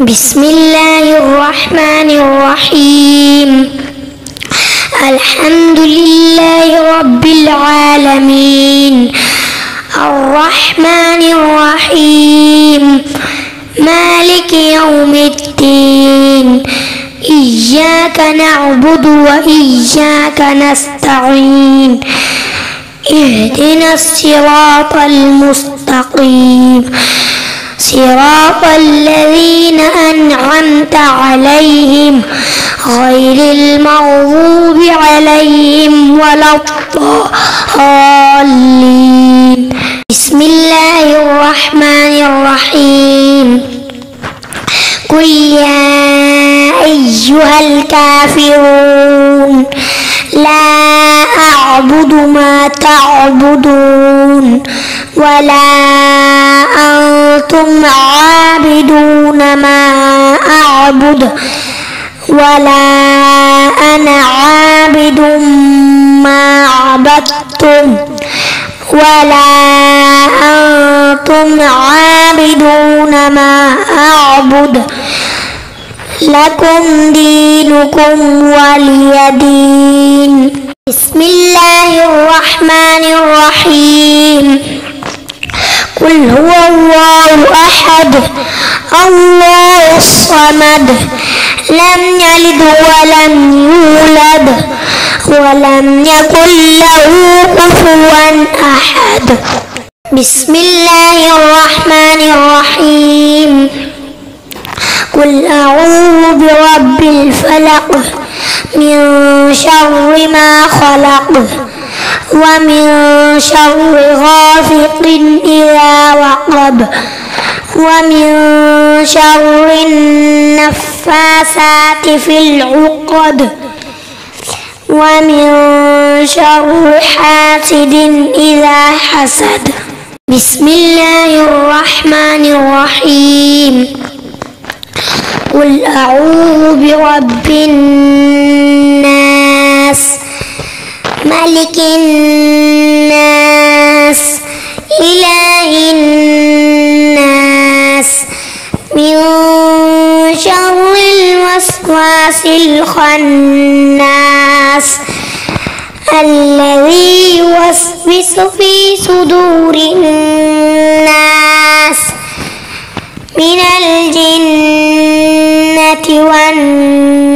بسم الله الرحمن الرحيم. الحمد لله رب العالمين، الرحمن الرحيم، مالك يوم الدين، إياك نعبد وإياك نستعين، اهدنا الصراط المستقيم، صراط الذين أنعمت عليهم غير المغضوب عليهم ولا الضالين. بسم الله الرحمن الرحيم. قل يا أيها الكافرون لا أعبد ما تعبدون ولا أنتم عابدون ما أعبد ولا أنا عابد ما عبدتم ولا أنتم عابدون ما أعبد، لكم دينكم ولي دين. بسم الله الرحمن الرحيم. قل هو الله أحد الله الصمد لم يلد ولم يولد ولم يكن له كفوا أحد. بسم الله الرحمن الرحيم. قل أعوذ برب الفلق من شر ما خلق ومن شر غاسق إذا وقب ومن شر النفاثات في العقد ومن شر حاسد إذا حسد. بسم الله الرحمن الرحيم. قل أعوذ برب الناس ملك الناس إله الناس من شر الوسواس الخناس الذي يوسوس في صدور الناس من الجنة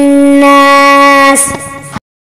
والناس.